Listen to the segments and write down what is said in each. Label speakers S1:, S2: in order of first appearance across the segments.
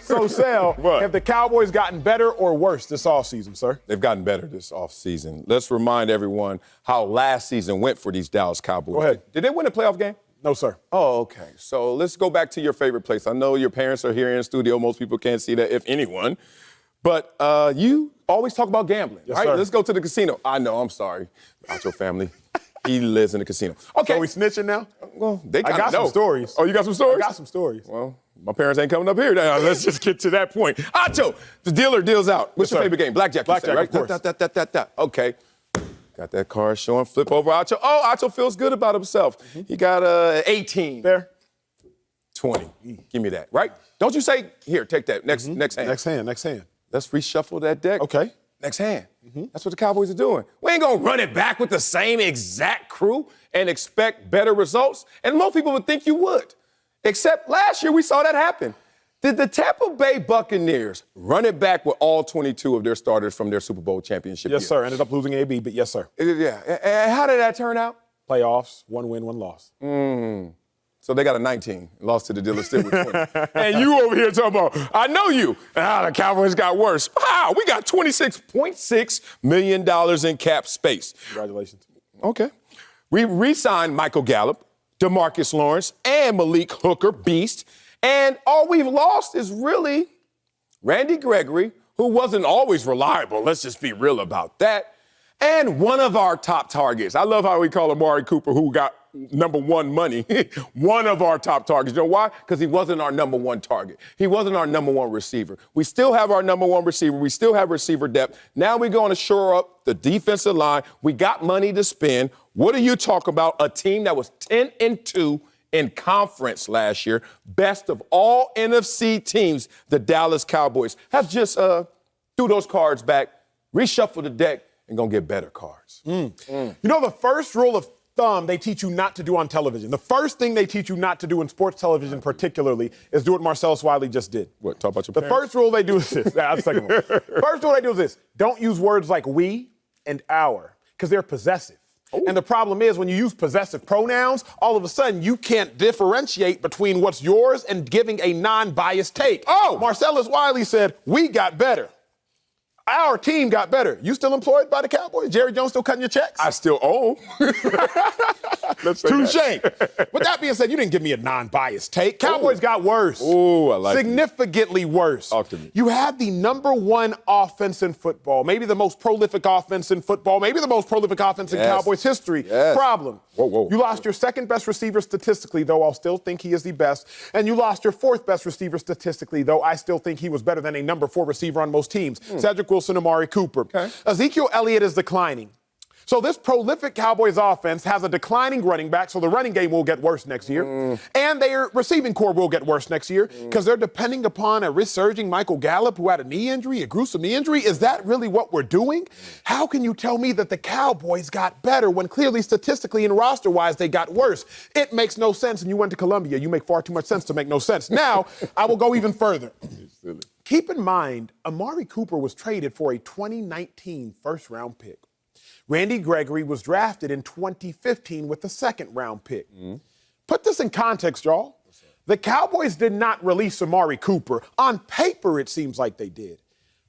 S1: So, Sal, have the Cowboys gotten better or worse this offseason, sir?
S2: They've gotten better this offseason. Let's remind everyone how last season went for these Dallas Cowboys.
S1: Go ahead.
S2: Did they win a playoff game?
S1: No, sir.
S2: Oh, okay. So let's go back to your favorite place. I know your parents are here in the studio. Most people can't see that, if anyone. But you always talk about gambling,
S1: yes,
S2: right?
S1: Sir.
S2: Let's go to the casino. I know, I'm sorry. Acho family. He lives in the casino. Okay.
S1: So we snitching now?
S2: Well, they
S1: I got
S2: know.
S1: some stories.
S2: Oh, you got some stories?
S1: I got some stories.
S2: Well, my parents ain't coming up here now. Let's just get to that point. Acho, the dealer deals out. What's your favorite game? Blackjack,
S1: Blackjack,
S2: right?
S1: of course.
S2: Okay. Got that card showing. Flip over Acho. Oh, Acho feels good about himself. He got 18.
S1: Fair.
S2: 20. Give me that, right? Don't you say, here, take that. Next hand.
S1: Next hand.
S2: Let's reshuffle that deck.
S1: Okay.
S2: Next hand. That's what the Cowboys are doing. We ain't going to run it back with the same exact crew and expect better results. And most people would think you would. Except last year we saw that happen. Did the Tampa Bay Buccaneers run it back with all 22 of their starters from their Super Bowl championship
S1: Yes,
S2: year?
S1: sir. Ended up losing AB, but yes, sir.
S2: Yeah. And how did that turn out?
S1: Playoffs, 1 win, 1 loss.
S2: So they got a 19, lost to the dealer still with 20. And you over here talking about, I know you. The Cowboys got worse. Wow, we got $26.6 million in cap space.
S1: Congratulations.
S2: Okay. We re-signed Michael Gallup, DeMarcus Lawrence, and Malik Hooker, Beast. And all we've lost is really Randy Gregory, who wasn't always reliable. Let's just be real about that. And one of our top targets. I love how we call Amari Cooper, who got number one money. One of our top targets. You know why? Because he wasn't our number one target. He wasn't our number one receiver. We still have our number one receiver. We still have receiver depth. Now we're going to shore up the defensive line. We got money to spend. What are you talking about? A team that was 10-2 in conference last year. Best of all NFC teams, the Dallas Cowboys have just threw those cards back, reshuffled the deck, and going to get better cards.
S1: You know, the first rule of thumb they teach you not to do on television, the first thing they teach you not to do in sports television particularly, is do what Marcellus Wiley just did.
S2: What, talk about your
S1: parents? The first rule they do is this. That's the second one. First rule they do is this. Don't use words like we and our, because they're possessive. Ooh. And the problem is when you use possessive pronouns, all of a sudden you can't differentiate between what's yours and giving a non-biased take. Oh! Marcellus Wiley said, we got better. Our team got better. You still employed by the Cowboys? Jerry Jones still cutting your checks?
S2: I still owe.
S1: Touche. With that being said, you didn't give me a non-biased take. Cowboys got worse.
S2: Ooh, I like it.
S1: Significantly worse.
S2: Talk to me.
S1: You had the number one offense in football, maybe the most prolific offense in football, maybe the most prolific offense in Cowboys history.
S2: Yes.
S1: Problem.
S2: Whoa.
S1: You lost your second best receiver statistically, though I'll still think he is the best. And you lost your fourth best receiver statistically, though I still think he was better than a number 4 receiver on most teams. Cedric Wilson, Amari Cooper.
S2: Okay.
S1: Ezekiel Elliott is declining. So this prolific Cowboys offense has a declining running back, so the running game will get worse next year. And their receiving core will get worse next year because they're depending upon a resurging Michael Gallup who had a knee injury, a gruesome knee injury. Is that really what we're doing? How can you tell me that the Cowboys got better when clearly statistically and roster-wise they got worse? It makes no sense, and you went to Columbia. You make far too much sense to make no sense. Now, I will go even further. Keep in mind, Amari Cooper was traded for a 2019 first-round pick. Randy Gregory was drafted in 2015 with the second-round pick. Put this in context, y'all. The Cowboys did not release Amari Cooper. On paper, it seems like they did.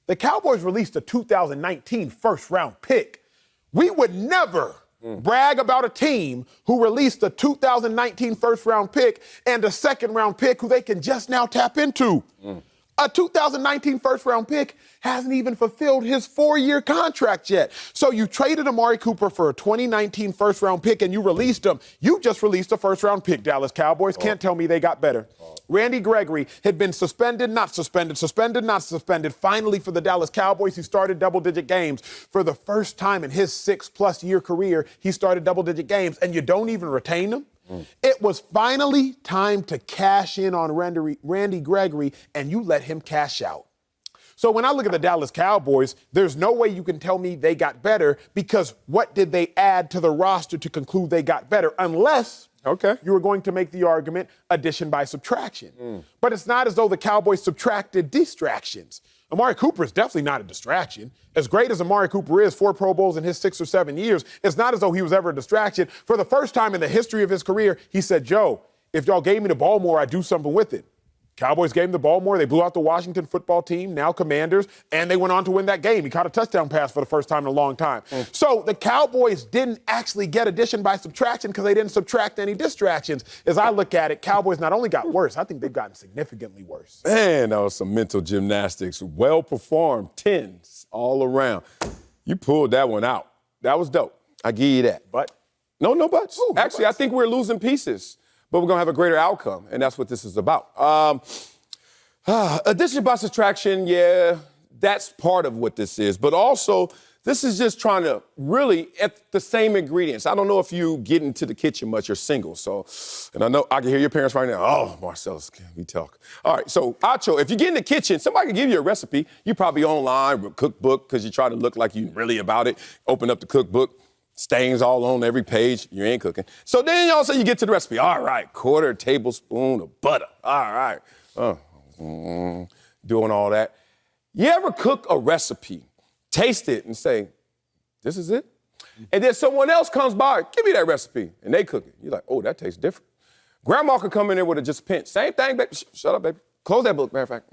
S1: The Cowboys released a 2019 first-round pick. We would never brag about a team who released a 2019 first-round pick and a second-round pick who they can just now tap into. A 2019 first-round pick hasn't even fulfilled his 4-year contract yet. So you traded Amari Cooper for a 2019 first-round pick and you released him. You just released a first-round pick, Dallas Cowboys. Can't tell me they got better. Randy Gregory had been suspended, not suspended, suspended, not suspended. Finally, for the Dallas Cowboys, he started double-digit games. For the first time in his 6+ year career, he started double-digit games, and you don't even retain him? It was finally time to cash in on Randy Gregory, and you let him cash out. So when I look at the Dallas Cowboys, there's no way you can tell me they got better because what did they add to the roster to conclude they got better? Unless you were going to make the argument addition by subtraction. But it's not as though the Cowboys subtracted distractions. Amari Cooper is definitely not a distraction. As great as Amari Cooper is, 4 Pro Bowls in his 6 or 7 years, it's not as though he was ever a distraction. For the first time in the history of his career, he said, Joe, if y'all gave me the ball more, I'd do something with it. Cowboys gave him the ball more. They blew out the Washington football team, now Commanders, and they went on to win that game. He caught a touchdown pass for the first time in a long time. So the Cowboys didn't actually get addition by subtraction because they didn't subtract any distractions. As I look at it, Cowboys not only got worse, I think they've gotten significantly worse.
S2: Man, that was some mental gymnastics. Well performed, 10s all around. You pulled that one out. That was dope. I give you that.
S1: But?
S2: No buts.
S1: Ooh, no
S2: Actually,
S1: buts.
S2: I think we're losing pieces, but we're going to have a greater outcome, and that's what this is about. Addition by subtraction, yeah, that's part of what this is. But also, this is just trying to really at the same ingredients. I don't know if you get into the kitchen much. You're single, so, and I know I can hear your parents right now. Oh, Marcellus, can we talk? All right, so Acho, if you get in the kitchen, somebody can give you a recipe. You probably online, a cookbook, because you try to look like you really about it. Open up the cookbook. Stains all on every page. You ain't cooking. So then all of a sudden you get to the recipe. All right, 1/4 tablespoon of butter. All right. Doing all that. You ever cook a recipe, taste it, and say, this is it? And then someone else comes by, give me that recipe, and they cook it. You're like, oh, that tastes different. Grandma could come in there with a just pinch. Same thing, baby. Shut up, baby. Close that book, matter of fact.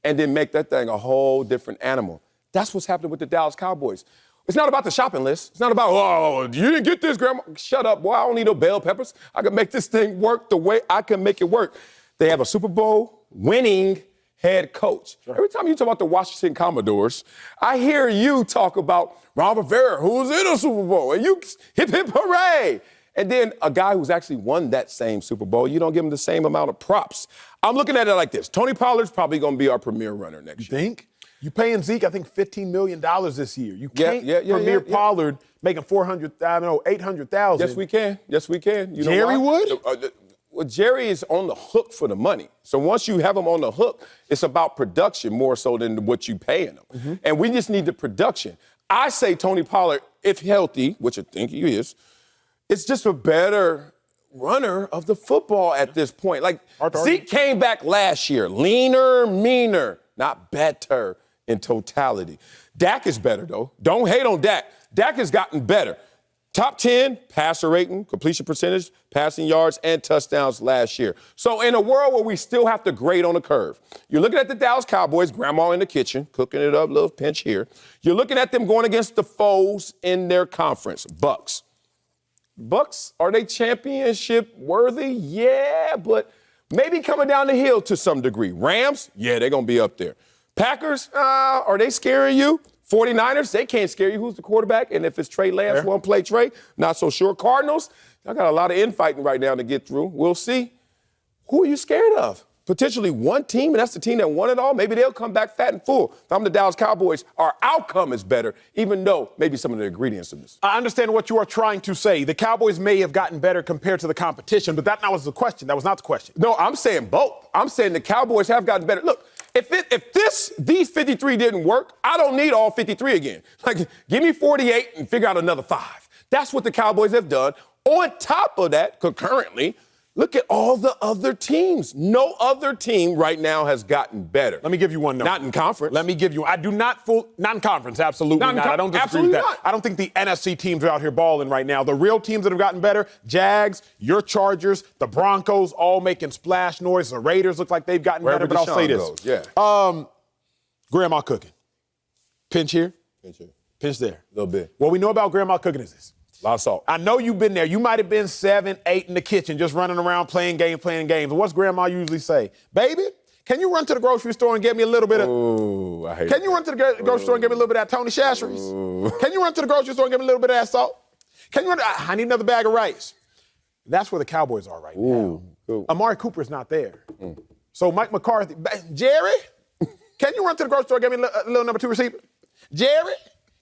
S2: And then make that thing a whole different animal. That's what's happening with the Dallas Cowboys. It's not about the shopping list. It's not about, oh, you didn't get this, Grandma. Shut up, boy. I don't need no bell peppers. I can make this thing work the way I can make it work. They have a Super Bowl winning head coach. Sure. Every time you talk about the Washington Commodores, I hear you talk about Ron Rivera, who's in a Super Bowl, and you hip, hip, hooray. And then a guy who's actually won that same Super Bowl, you don't give him the same amount of props. I'm looking at it like this. Tony Pollard's probably going to be our premier runner next year.
S1: You think? You paying Zeke, I think, $15 million this year. You can't Premier Pollard making $800,000.
S2: Yes, we can. Yes, we can. You know
S1: Jerry
S2: why?
S1: would?
S2: Well, Jerry is on the hook for the money. So once you have him on the hook, it's about production more so than what you paying him. And we just need the production. I say Tony Pollard, if healthy, which I think he is, it's just a better runner of the football at this point. Like, Zeke came back last year, leaner, meaner, not better in totality. Dak is better, though. Don't hate on Dak. Dak has gotten better. Top 10 passer rating, completion percentage, passing yards, and touchdowns last year. So in a world where we still have to grade on the curve, you're looking at the Dallas Cowboys, grandma in the kitchen, cooking it up, little pinch here. You're looking at them going against the foes in their conference, Bucks. Bucks, are they championship worthy? Yeah, but maybe coming down the hill to some degree. Rams, yeah, they're going to be up there. Packers, are they scaring you? 49ers, they can't scare you. Who's the quarterback? And if it's Trey Lance, won't play Trey, not so sure. Cardinals, I got a lot of infighting right now to get through. We'll see. Who are you scared of? Potentially one team, and that's the team that won it all. Maybe they'll come back fat and full. If I'm the Dallas Cowboys, our outcome is better, even though maybe some of the ingredients of this.
S1: I understand what you are trying to say. The Cowboys may have gotten better compared to the competition, but that was the question. That was not the question.
S2: No, I'm saying both. I'm saying the Cowboys have gotten better. Look, if these 53 didn't work, I don't need all 53 again. Like, give me 48 and figure out another 5. That's what the Cowboys have done. On top of that, concurrently, look at all the other teams. No other team right now has gotten better.
S1: Let me give you one number.
S2: Not in conference.
S1: Let me give you. I do not not in conference. Absolutely not. I don't disagree with that. Not. I don't think the NFC teams are out here balling right now. The real teams that have gotten better: Jags, your Chargers, the Broncos, all making splash noise. The Raiders look like they've gotten better. But I'll say this: Grandma cooking. Pinch here.
S2: Pinch here.
S1: Pinch there.
S2: A little bit.
S1: What we know about grandma cooking is this.
S2: A lot of salt.
S1: I know you've been there. You might have been 7, 8 in the kitchen just running around playing games. What's grandma usually say? Baby, can you run to the grocery store and get me a little bit of...
S2: Ooh, I hate
S1: Can you run to the grocery store and get me a little bit of that Tony Chachere's? Can you run to the grocery store and get me a little bit of that salt? Can you run... I need another bag of rice. That's where the Cowboys are right now.
S2: Ooh.
S1: Amari Cooper's not there. So Mike McCarthy... Jerry, can you run to the grocery store and get me a little number 2 receiver? Jerry...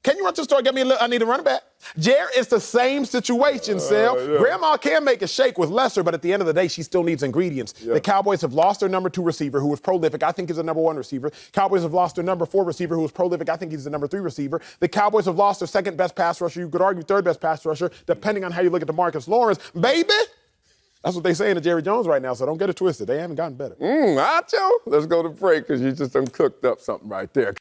S1: Can you run to the store and get me I need a running back? Jerry, it's the same situation, Sal. Yeah. Grandma can make a shake with lesser, but at the end of the day, she still needs ingredients. Yeah. The Cowboys have lost their number 2 receiver, who was prolific. I think he's the number 1 receiver. Cowboys have lost their number 4 receiver, who was prolific. I think he's the number 3 receiver. The Cowboys have lost their second best pass rusher. You could argue third best pass rusher, depending on how you look at DeMarcus Lawrence. Baby, that's what they saying to Jerry Jones right now, so don't get it twisted. They haven't gotten better.
S2: Acho, let's go to break because you just done cooked up something right there.